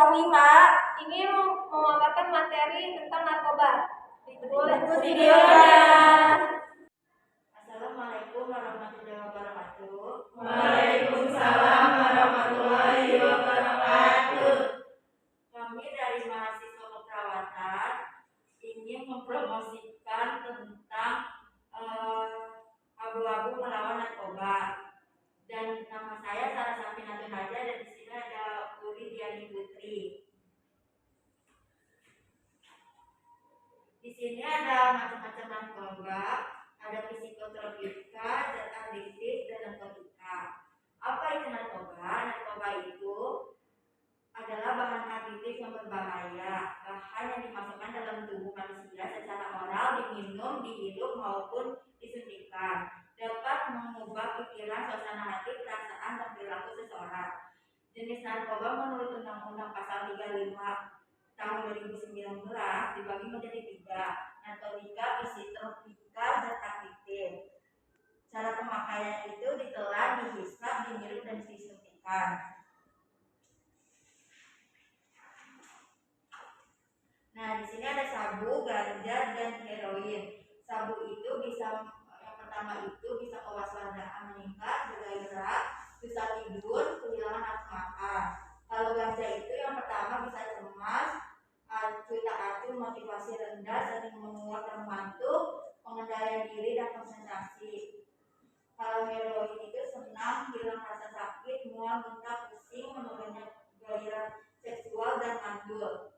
kelas 5 ini memaparkan materi tentang narkoba. Video. Assalamualaikum warahmatullahi wabarakatuh. Waalaikumsalam warahmatullahi wabarakatuh. Kami dari mahasiswa keperawatan ingin mempromosikan tentang abu-abu melawan narkoba. Dan nama saya Sarah Safina Naja dan di sini ada Uri Diani Putri. Di sini ada macam-macam narkoba, ada psikotropika, zat adiktif, dan narkotika. Apa itu narkoba? Narkoba itu adalah bahan adiktif yang berbahaya, bahan yang dimasukkan dalam tubuh manusia secara oral, diminum, dihirup maupun disuntikan. Dapat mengubah pikiran, suasana hati, perasaan, dan perilaku seseorang. Jenis narkoba menurut Undang-Undang Pasal 35 tahun 2019 dibagi menjadi 3, narkotika, psikotropika, dan adiktif. Cara pemakaian itu ditelan, dihisap, dihirup, dan disuntikan. Nah, di sini ada sabu, ganja, dan heroin. Sabu itu yang pertama itu bisa kewaspadaan meningkat, bergairah, susah tidur, kehilangan nafsu makan. Kalau ganja itu yang pertama bisa cemas, acuh tak acuh, motivasi rendah, sering menguap dan mengantuk, pengendalian diri dan konsentrasi. Kalau heroin itu senang, hilang rasa sakit, mual, muntah, pusing, menurunnya gairah seksual dan mandul.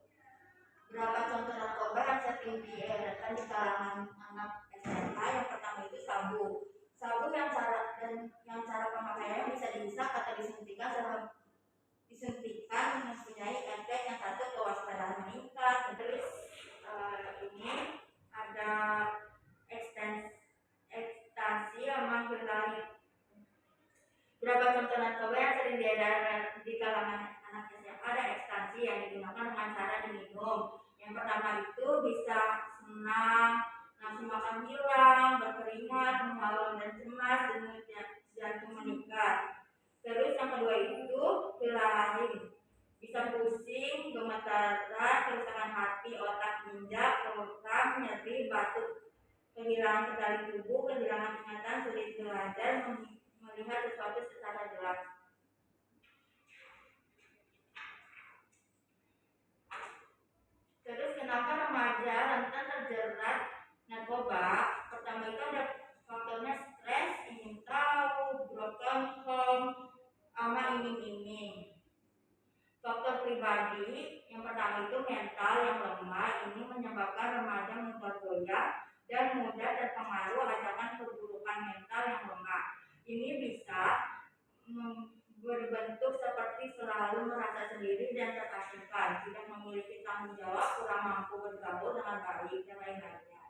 Berapa contoh narkoba yang sering diedarkan di kalangan anak SMA? Yang pertama itu sabu. Sabu yang cara pemakaiannya bisa dihisap atau disuntikan. Disuntikan mempunyai efek yang satu kewaspadaan meningkat. Terus ini ada ekstasi sama heroin. Berapa contoh narkoba yang sering diedarkan di kalangan anak SMA? Ada ekstasi yang digunakan dengan cara diminum. Yang pertama itu bisa senang, nafsu makan hilang, berkeringat, mengalun dan cemas, denyut jantung meningkat. Terus yang kedua itu heroin, bisa pusing, gemetaran, kerusakan hati, otak, ginjal, program, nyeri, batuk, kehilangan kendali tubuh, kehilangan ingatan, sulit belajar, melihat sesuatu secara jelas. Terus kenapa remaja rentan terjerat narkoba? Pertama itu ada faktornya stres, ingin tahu, broken home, sama iming-iming. Faktor pribadi yang pertama itu mental yang lemah, ini menyebabkan remaja mudah goyah dan mudah terpengaruh ajakan perburukan mental yang lemah. Ini bisa berbentuk seperti selalu merasa sendiri dan terasingkan, tidak memiliki tanggung jawab, kurang mampu bergaul dengan baik, dan lain-lainnya.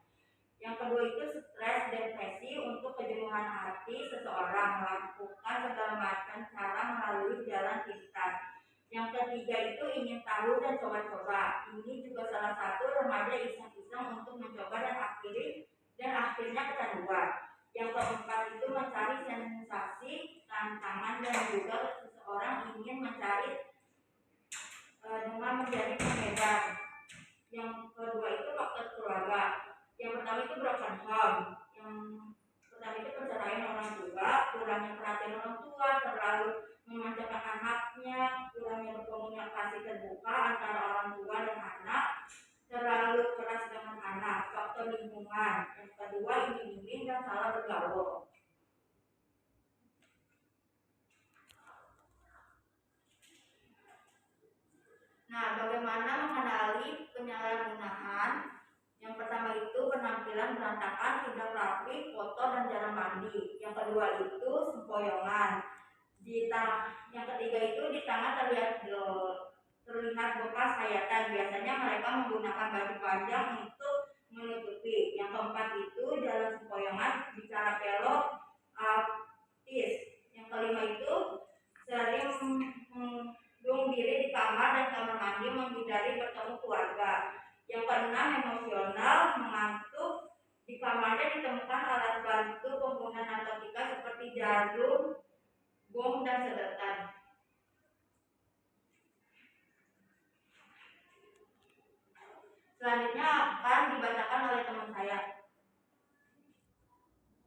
Yang kedua itu stres, depresi untuk kejenuhan hati seseorang, melakukan segala macam cara melalui jalan pintas. Yang ketiga itu ingin tahu dan coba-coba. Ini juga salah satu remaja iseng-iseng untuk mencoba dan akhirnya kecanduan. Yang keempat itu mencari sensasi, tantangan, dan juga seseorang ingin mencari dengan menjadi pengedar. Yang kedua itu faktor keluarga. Yang pertama itu broken home. Yang pertama itu perceraian orang tua, kurangnya perhatian orang tua, terlalu memanjakan anaknya, kurangnya berkomunikasi terbuka antara orang tua dan anak, terlalu keras dengan anak, faktor lingkungan. Yang kedua iming-iming dan salah bergaul. Nah, bagaimana mengenali penyalahgunaan? Yang pertama itu penampilan berantakan, tidak rapi, kotor, dan jarang mandi. Yang kedua itu sempoyongan. Yang ketiga itu di tangan terlihat bekas hayatan. Biasanya mereka menggunakan baju panjang untuk menutupi. Yang keempat itu jalan sempoyongan, bicara pelok, artis. Yang kelima itu sering mengurung diri di kamar dan kamar mandi, menghindari bertemu keluarga. Yang keenam emosional, mengantuk. Di kamarnya ditemukan alat bantu pengguna narkotika seperti jarum, bom, dan sedotan. Selanjutnya akan dibacakan oleh teman saya.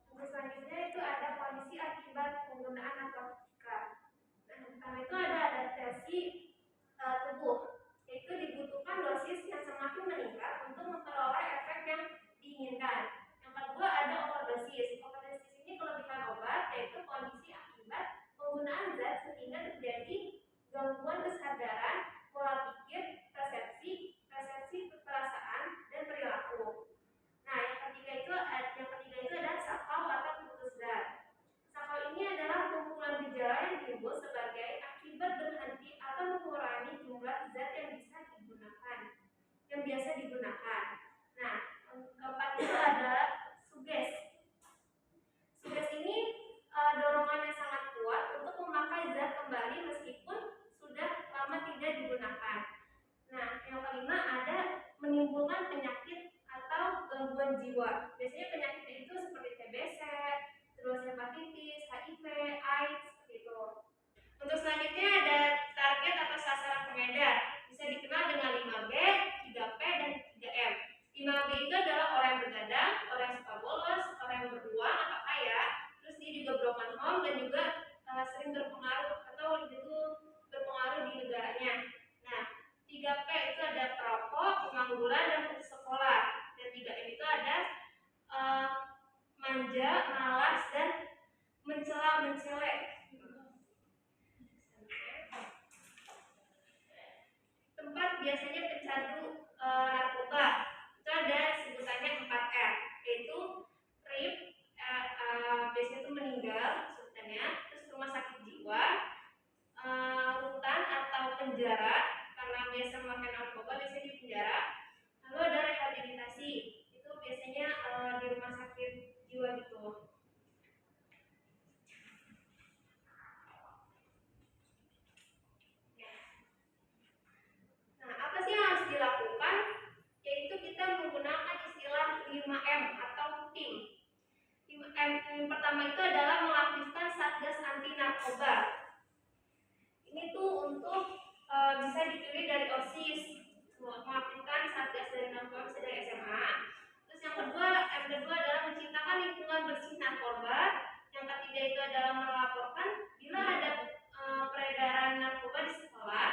Untuk selanjutnya itu ada kondisi akibat penggunaan narkotika. Nah, pertama itu ada adaptasi tubuh, yaitu dibutuhkan dosis yang semakin meningkat untuk memperoleh efek yang diinginkan. Yang kedua ada overdosis. Overdosis ini kelebihan obat, yaitu kondisi akibat penggunaan zat sehingga terjadi gangguan kesadaran, pola pikir, persepsi perasaan, dan perilaku. Nah, yang ketiga itu ada sakau atau putus zat. Sakau ini adalah kumpulan gejala yang timbul sebagai akibat berhenti atau mengurangi jumlah zat yang biasa digunakan. Nah, keempat itu ada suges. Suges ini dorongan yang sangat kuat untuk memakai zat kembali meskipun sudah lama tidak digunakan. Nah, yang kelima ada menimbulkan penyakit atau gangguan jiwa. Biasanya penyakitnya itu seperti TBC, terus hepatitis, HIV, AIDS, seperti itu. Untuk selanjutnya ada target atau sasaran pengedar. Bisa dikenal dengan 5B, 3P, dan 3M. 5B itu adalah orang yang bergadang, orang yang suka bolos, orang yang beruang atau kaya, terus dia juga broken home dan juga sering berpengaruh atau itu berpengaruh di negaranya. Nah, 3P itu ada perokok, pengangguran, dan putus sekolah. Dan 3M itu ada manja, malas, dan mencelek. Tempat biasanya pecandu narkoba itu ada sebutannya 4R, yaitu RIP, biasanya itu meninggal sebutannya, terus rumah sakit jiwa, rutan atau penjara karena biasa memakai narkoba biasanya di penjara. Lalu ada rehabilitasi, itu biasanya di rumah sakit jiwa gitu. Nah, apa sih yang harus dilakukan? Yaitu kita menggunakan istilah 5M atau TIM. 5M yang pertama itu adalah mengaktifkan Satgas Anti Narkoba. Ini tuh untuk bisa dipilih dari OSIS, mengaktifkan Satgas dari narkoba bisa dari SMA. Terus yang kedua, M kedua adalah menciptakan lingkungan bersih narkoba. Yang ketiga itu adalah melaporkan bila ada peredaran narkoba di sekolah.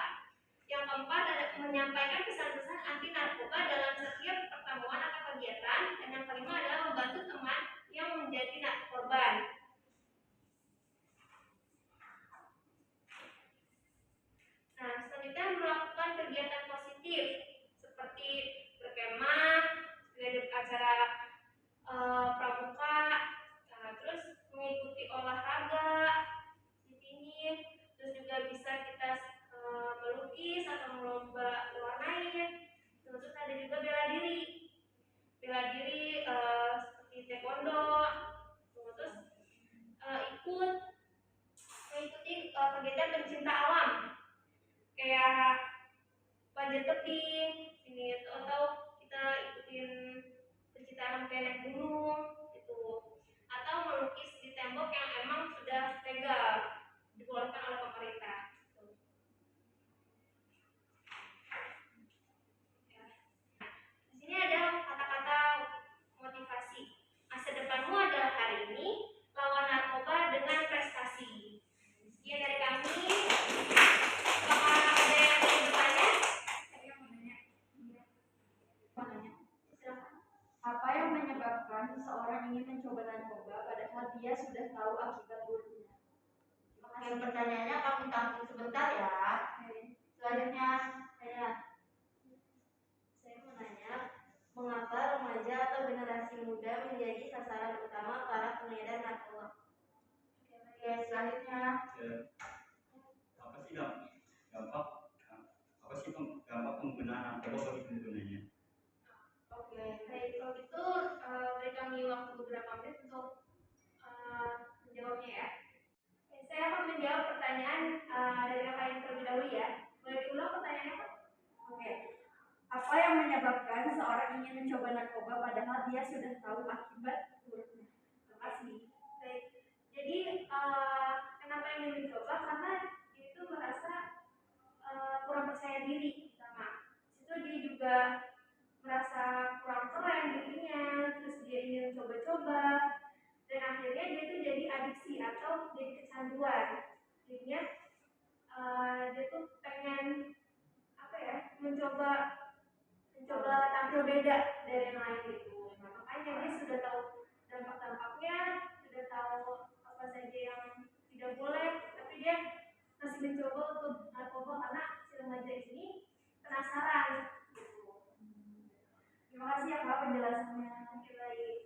Yang keempat ada menyampaikan pesan-pesan anti narkoba dalam setiap pertemuan atau kegiatan. Dan yang kelima adalah membantu teman yang menjadi narkoban. Nah, selanjutnya melakukan kegiatan positif seperti berkemah, acara pramuka, terus mengikuti olahraga di sini, terus juga bisa kita melukis atau melomba warnain. Terus ada juga bela diri seperti taekwondo. Terus mengikuti kegiatan pencinta alam kayak panjat tebing ini atau kita ikutin pencinta alam kayak naik gunung gitu, atau melukis di tembok yang emang sudah legal dibolehkan oleh pemerintah. Di sini ada kata-kata motivasi. Masa depanmu adalah hari ini, lawan narkoba dengan prestasi. Sekian dari kami. Apakah ada yang ingin bertanya? Apa yang menyebabkan seseorang ingin mencoba narkoba padahal dia sudah tahu akibat buruknya? Yang pertanyaannya kami tampil sebentar ya. Selanjutnya saya mau nanya, mengapa remaja atau generasi muda menjadi sasaran utama para pengedar narkoba? Oke, selanjutnya. Dampak penggunaan narkoba bagi penggunanya? Oke, baik, kalau gitu beri kami waktu beberapa menit untuk menjawabnya ya. Saya akan menjawab pertanyaan dari kakak yang terlebih dahulu ya. Boleh diulang pertanyaannya, Pak? Oke. Apa yang menyebabkan seorang ingin mencoba narkoba padahal dia sudah tahu akibat buruknya? Terima kasih. Baik. Jadi kenapa ingin mencoba? Karena dia itu merasa kurang percaya diri pertama. Situ dia juga merasa kemajuan. Jadinya dia tuh pengen apa ya, mencoba tampil beda dari yang lain gitu. Nah, makanya dia sudah tahu dampak-dampaknya, sudah tahu apa saja yang tidak boleh, tapi dia masih mencoba untuk narkoba karena si remaja ini penasaran gitu. Terima kasih ya Kak penjelasannya. Oke, baik.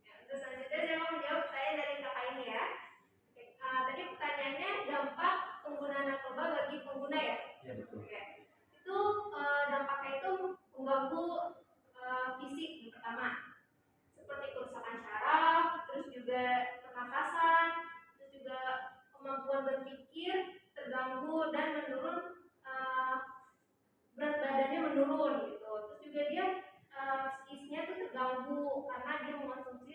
Ya, untuk selanjutnya saya mau menjawab pertanyaan dari kakak ini ya. Oke, tadi pertanyaannya dampak penggunaan narkoba bagi pengguna ya. Iya betul. Oke. Itu dampaknya itu mengganggu fisik yang pertama, seperti kerusakan syaraf, terus juga pernafasan, terus juga kemampuan berpikir terganggu dan menurun, berat badannya menurun gitu. Terus juga dia psikisnya tuh terganggu karena dia mengonsumsi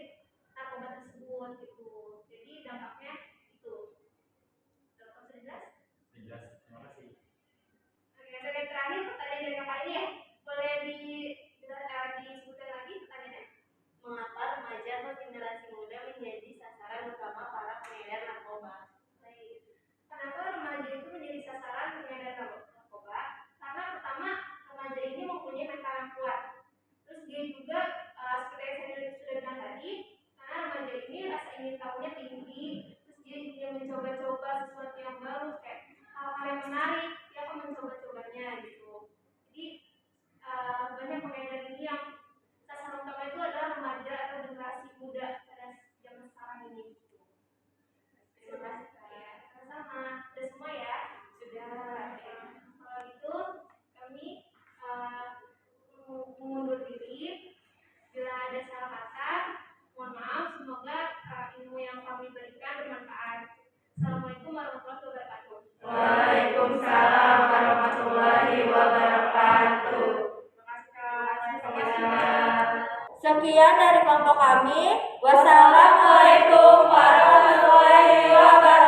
narkoba tersebut gitu. Jadi dampaknya itu. Sudah jelas? Jelas. Terima kasih. Oke, dan yang terakhir pertanyaan dari kakak ini ya, boleh disebutkan lagi pertanyaannya? Mengapa remaja atau generasi muda menjadi sasaran utama para pengedar narkoba? Baik. Kenapa remaja itu menjadi sasaran pengedar narkoba? Karena pertama, remaja ini mempunyai mental yang kuat. Terus dia juga seperti yang saya sudah bilang tadi, karena remaja ini rasa ingin tahunya tinggi, terus dia ingin mencoba-coba sesuatu yang baru, kayak hal-hal yang menarik, dia akan mencoba-cobanya gitu. Jadi banyak pengedar ini yang sasaran utama itu adalah remaja atau generasi muda pada zaman sekarang ini gitu. Terima kasih Kak. Ya, sama-sama. Sudah semua ya? Sudah. Ya. Kalau gitu kami mengundur diri. Bila ada salah kata, mohon maaf. Semoga ilmu yang kami berikan bermanfaat. Assalamualaikum warahmatullahi wabarakatuh. Waalaikumsalam warahmatullahi wabarakatuh. Terima kasih Kak. Sekian dari kelompok kami. Wassalamualaikum warahmatullahi wabarakatuh.